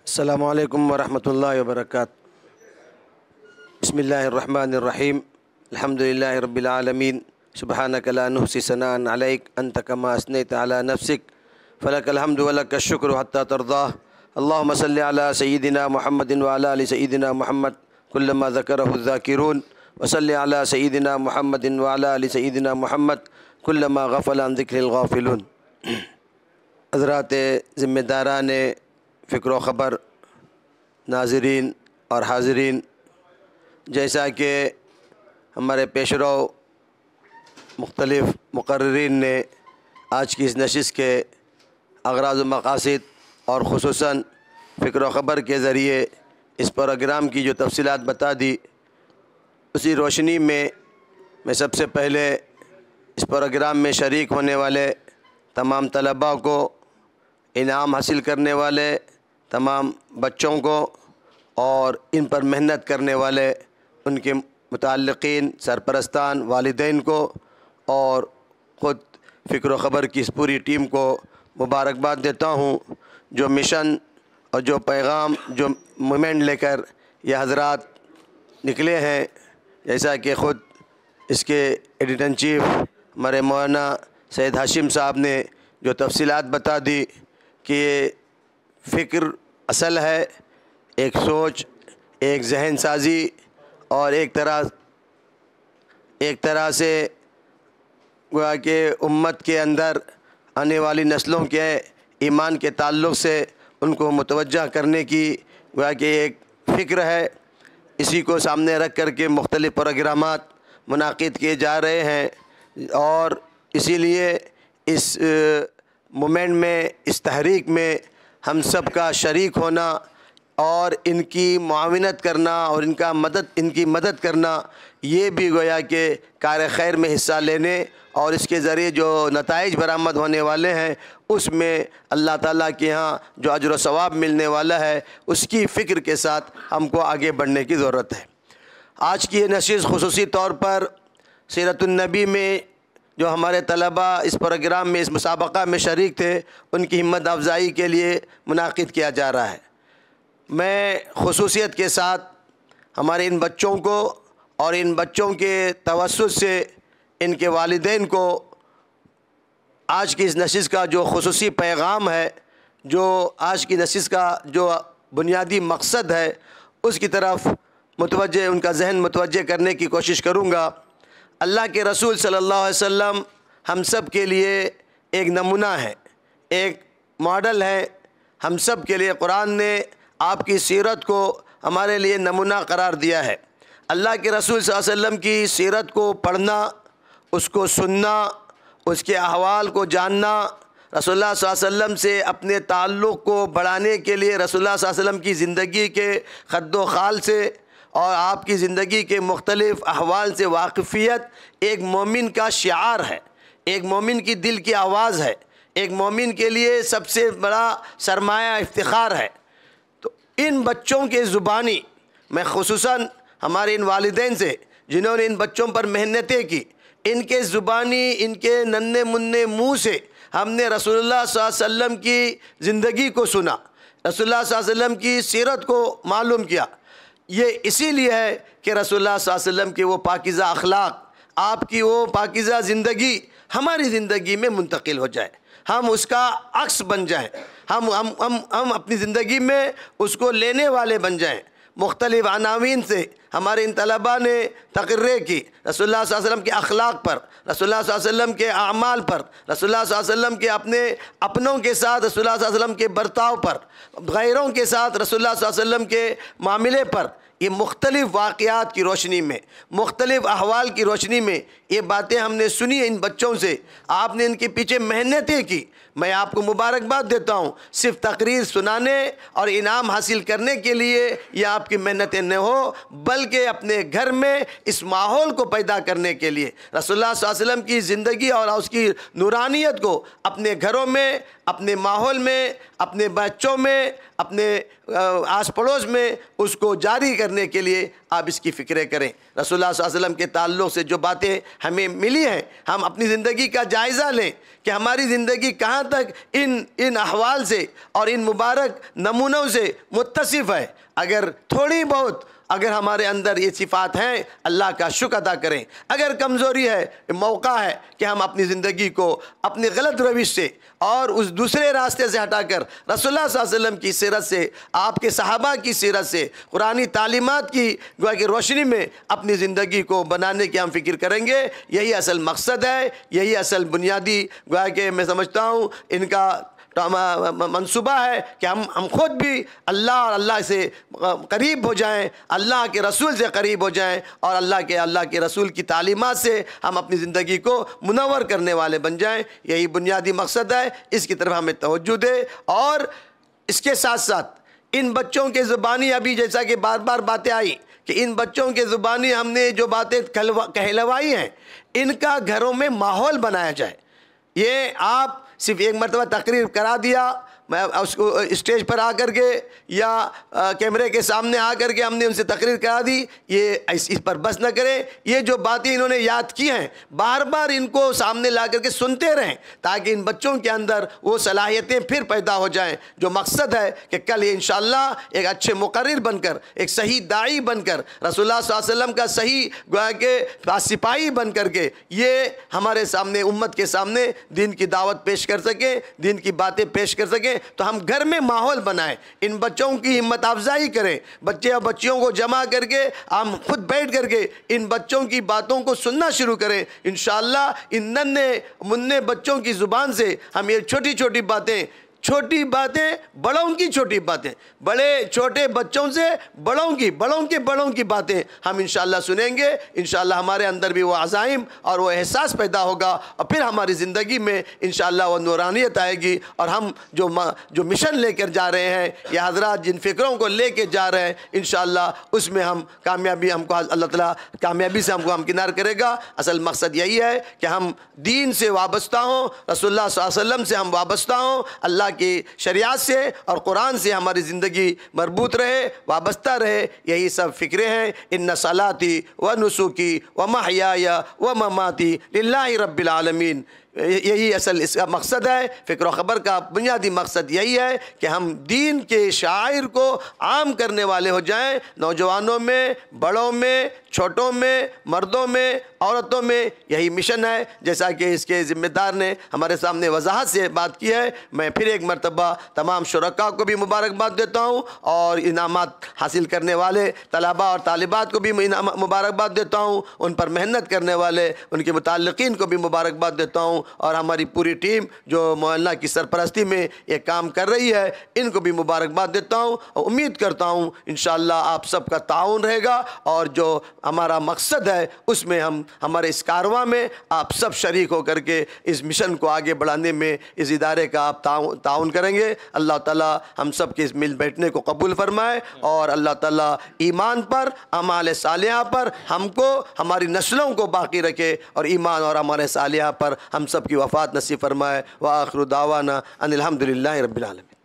अस्सलामु अलैकुम वरहमतुल्लाहि वबरकातुहू। बिस्मिल्लाहिर्रहमानिर्रहीम। अल्हम्दुलिल्लाहि रब्बिल आलमीन। सुब्हानक ला नुहसी सनाअन अलैक अंत कमा असनैता अला नफ्सिक फलकल हम्दु व लकश शुक्र हत्ता तर्दा। अल्लाहुम्मा सल्लि अला सय्यिदिना मुहम्मदिन व अला आलि सय्यिदिना मुहम्मद कुल्लमा ज़करहु ज़ाकिरून व सल्लि अला सय्यिदिना मुहम्मदिन व अला आलि सय्यिदिना मुहम्मद कुल्लमा गफ़ल अन ज़िक्रिल गाफ़िलून। हज़रात ज़िम्मेदारान फ़िक्र व ख़बर, नाज़रीन और हाज़रीन, जैसा कि हमारे पेशरो मुख्तलिफ़ मुक़र्रिरीन ने आज की इस नशिस्त के अग़राज़ व मक़ासिद और ख़ुसूसन फ़िक्र व ख़बर के ज़रिए इस प्रोग्राम की जो तफ़सीलात बता दी, उसी रोशनी में मैं सबसे पहले इस प्रोग्राम में शरीक होने वाले तमाम तलबा को, इनाम हासिल करने वाले तमाम बच्चों को और इन पर मेहनत करने वाले उनके मुताल्लिक़ीन, सरपरस्तान, वालिदैन को और ख़ुद फ़िक्र व ख़बर की इस पूरी टीम को मुबारकबाद देता हूँ। जो मिशन और जो पैगाम, जो मूवमेंट लेकर ये हज़रात निकले हैं, जैसा कि ख़ुद इसके एडिटर इन चीफ़ हमारे मौलाना सैयद हाशिम साहब ने जो तफ़सीलात बता दी कि ये फ़िक्र असल है, एक सोच, एक जहन साजी और एक तरह से गोया कि उम्मत के अंदर आने वाली नस्लों के ईमान के ताल्लुक़ से उनको मुतवज्जा करने की गोया कि एक फ़िक्र है। इसी को सामने रख कर के मुख्तलिफ़ प्रोग्रामात मुनाक़िद किए जा रहे हैं और इसीलिए इस मूवमेंट में, इस तहरीक में हम सब का शरीक होना और इनकी मुआविनत करना और इनकी मदद करना, ये भी गोया कि कार खैर में हिस्सा लेने और इसके ज़रिए जो नताइज बरामद होने वाले हैं उसमें अल्लाह ताला के यहाँ जो अजर व सवाब मिलने वाला है, उसकी फ़िक्र के साथ हमको आगे बढ़ने की ज़रूरत है। आज की ये नशिस्त ख़ुसूसी तौर पर सीरतुन नबी में जो हमारे तलबा इस प्रोग्राम में, इस मुसाबक़ा में शरीक थे, उनकी हिम्मत अफ़ज़ाई के लिए मुनाक़िद किया जा रहा है। मैं ख़ुसूसियत के साथ हमारे इन बच्चों को और इन बच्चों के तवस्सुत से इनके वालिदैन को आज की इस नशिस्त का जो ख़ुसूसी पैगाम है, जो आज की नशिस्त का जो बुनियादी मकसद है, उसकी तरफ मुतवज्जे, उनका जहन मुतवज्जे करने की कोशिश करूँगा। अल्लाह के रसूल सल्लल्लाहु अलैहि वसल्लम हम सब के लिए एक नमूना है, एक मॉडल है। हम सब के लिए कुरान ने आपकी सीरत को हमारे लिए नमूना करार दिया है। अल्लाह के रसूल सल्लल्लाहु अलैहि वसल्लम की सीरत को पढ़ना, उसको सुनना, उसके अहवाल को जानना, रसूलुल्लाह सल्लल्लाहु अलैहि वसल्लम से अपने ताल्लुक़ को बढ़ाने के लिए रसूलुल्लाह सल्लल्लाहु अलैहि वसल्लम की ज़िंदगी के ख़द्दो ख़ाल से और आपकी ज़िंदगी के मुख्तलिफ़ अहवाल से वाक़फ़ियत एक मोमिन का शिआर है, एक मोमिन की दिल की आवाज़ है, एक मोमिन के लिए सबसे बड़ा सरमाया इफ्तिखार है। तो इन बच्चों के ज़ुबानी मैं ख़ुसूसन हमारे इन वालिदैन से जिन्होंने इन बच्चों पर मेहनतें की, इनके ज़ुबानी, इनके नन्हे मुन्ने मुँह से हमने रसूलुल्लाह सल्लल्लाहु अलैहि वसल्लम की ज़िंदगी को सुना, रसूलुल्लाह सल्लल्लाहु अलैहि वसल्लम की सीरत को मालूम किया। ये इसीलिए है कि रसूलुल्लाह सल्लल्लाहु अलैहि वसल्लम के वो पाकीज़ा अखलाक, आपकी वो पाकीज़ा ज़िंदगी हमारी ज़िंदगी में मुंतकिल हो जाए, हम उसका अक्स बन जाएं, हम अपनी ज़िंदगी में उसको लेने वाले बन जाएं। मुख्तलिफ़ अनावीन से हमारे इन तलबा ने तक़र्रे की रसूलुल्लाह सल्लल्लाहु अलैहि वसल्लम के अखलाक पर, रसूलुल्लाह सल्लल्लाहु अलैहि वसल्लम के आमाल पर, रसूलुल्लाह सल्लल्लाहु अलैहि वसल्लम के अपनों के साथ रसूलुल्लाह सल्लल्लाहु अलैहि वसल्लम के बर्ताव पर, गैरों के साथ रसूलुल्लाह सल्लल्लाहु अलैहि वसल्लम के मामले पर, ये मुख्तलिफ़ वाक़यात की रोशनी में, मुख्तलिफ़ अहवाल की रोशनी में ये बातें हमने सुनी इन बच्चों से। आपने इनके पीछे मेहनतें की, मैं आपको मुबारकबाद देता हूँ। सिर्फ तकरीर सुनाने और इनाम हासिल करने के लिए ये आपकी मेहनतें न हो, बल्कि अपने घर में इस माहौल को पैदा करने के लिए रसूलुल्लाह सल्लल्लाहु अलैहि वसल्लम की ज़िंदगी और उसकी नूरानियत को अपने घरों में, अपने माहौल में, अपने बच्चों में, अपने आस पड़ोस में उसको जारी करने के लिए आप इसकी फ़िक्र करें। रसूलुल्लाह सल्लल्लाहु अलैहि वसल्लम के ताल्लुक़ से जो बातें हमें मिली हैं, हम अपनी ज़िंदगी का जायज़ा लें कि हमारी ज़िंदगी कहाँ जहाँ तक इन अहवाल से और इन मुबारक नमूनों से मुत्तसिफ़ है। अगर थोड़ी बहुत अगर हमारे अंदर ये सिफ़ात हैं, अल्लाह का शुक्र अदा करें। अगर कमज़ोरी है, मौका है कि हम अपनी ज़िंदगी को अपनी गलत रविश से और उस दूसरे रास्ते से हटाकर रसूलुल्लाह सल्लल्लाहु अलैहि वसल्लम की सीरत से, आपके सहाबा की सीरत से, कुरानी तालीमात की गोया की रोशनी में अपनी ज़िंदगी को बनाने की हम फ़िक्र करेंगे। यही असल मकसद है, यही असल बुनियादी गोया कि मैं समझता हूँ इनका मंसूबा है कि हम खुद भी अल्लाह और अल्लाह से करीब हो जाएं, अल्लाह के रसूल से करीब हो जाएं और अल्लाह के रसूल की तालीमात से हम अपनी ज़िंदगी को मुनव्वर करने वाले बन जाएं। यही बुनियादी मकसद है, इसकी तरफ हमें तवज्जो दे। और इसके साथ साथ इन बच्चों के ज़ुबानी, अभी जैसा कि बार बार बातें आई कि इन बच्चों के ज़ुबानी हमने जो बातें कहलवाई हैं, इनका घरों में माहौल बनाया जाए। ये आप सिर्फ एक मरतबा तकरीर करा दिया, मैं उसको स्टेज पर आकर के या कैमरे के सामने आकर के हमने उनसे तकरीर करा दी, ये इस पर बस न करें। ये जो बातें इन्होंने याद की हैं, बार बार इनको सामने ला करके सुनते रहें, ताकि इन बच्चों के अंदर वो सलाहियतें फिर पैदा हो जाएं। जो मकसद है कि कल ये इंशाअल्लाह एक अच्छे मुकर्रिर बनकर, एक सही दाई बनकर, रसूलुल्लाह सल्लल्लाहु अलैहि वसल्लम का सही गोया के सिपाही बन करके ये हमारे सामने, उम्मत के सामने दीन की दावत पेश कर सकें, दीन की बातें पेश कर सकें। तो हम घर में माहौल बनाएं, इन बच्चों की हिम्मत अफजाई करें, बच्चे और बच्चियों को जमा करके हम खुद बैठ करके इन बच्चों की बातों को सुनना शुरू करें। इंशाअल्लाह इन नन्हे मुन्ने बच्चों की ज़ुबान से हम ये छोटी छोटी बातें बड़ों की छोटी बातें, बड़े छोटे बच्चों से बड़ों की बातें हम इंशाअल्लाह सुनेंगे। इंशाअल्लाह हमारे अंदर भी वो अज़ाइम और वो एहसास पैदा होगा और फिर हमारी ज़िंदगी में इंशाअल्लाह वो नूरानियत आएगी। और हम जो मिशन लेकर जा रहे हैं, या हज़रात जिन फ़िक्रों को लेकर जा रहे हैं, इंशाअल्लाह उसमें हम कामयाबी, हमको अल्लाह ताला कामयाबी से हमको हमकिनार करेगा। असल मकसद यही है कि हम दीन से वाबस्ता हों, रसूलुल्लाह सल्लल्लाहु अलैहि वसल्लम से हम वाबस्ता हों, अल्लाह की शरियत से और कुरान से हमारी ज़िंदगी मरबूत रहे, वाबस्ता रहे। यही सब फ़िक्रें हैं। इन्ना सलाती व नुसुकी व महयाया व ममाती लिल्लाहि रब्बिल आलमीन। यही असल इसका मकसद है। फ़िक्र ख़बर का बुनियादी मकसद यही है कि हम दीन के शायर को आम करने वाले हो जाएं, नौजवानों में, बड़ों में, छोटों में, मर्दों में, औरतों में। यही मिशन है। जैसा कि इसके ज़िम्मेदार ने हमारे सामने वजाहत से बात की है, मैं फिर एक मरतबा तमाम शुरका को भी मुबारकबाद देता हूँ और इनामात हासिल करने वाले तलबा और तालिबात को भी मुबारकबाद देता हूँ। उन पर मेहनत करने वाले उनके मुताल्लिक़ीन को भी मुबारकबाद देता हूँ और हमारी पूरी टीम जो मोहल्ला की सरपरस्ती में ये काम कर रही है, इनको भी मुबारकबाद देता हूँ और उम्मीद करता हूँ इंशाअल्लाह आप सबका ताउन रहेगा और जो हमारा मकसद है उसमें हम हमारे इस कारवां में आप सब शरीक होकर के इस मिशन को आगे बढ़ाने में इस इदारे का आप ताउन करेंगे। अल्लाह ताला हम सब के इस मिल बैठने को कबूल फरमाए और अल्लाह ताला ईमान पर, अमाल सालिहा पर हमको, हमारी नस्लों को बाकी रखे और ईमान और अमाल सालिहा पर हम सब की वफ़ात नसीब फरमाए। व आखिरु दावाना अनिल हम्दुलिल्लाहि रब्बिल आलमीन।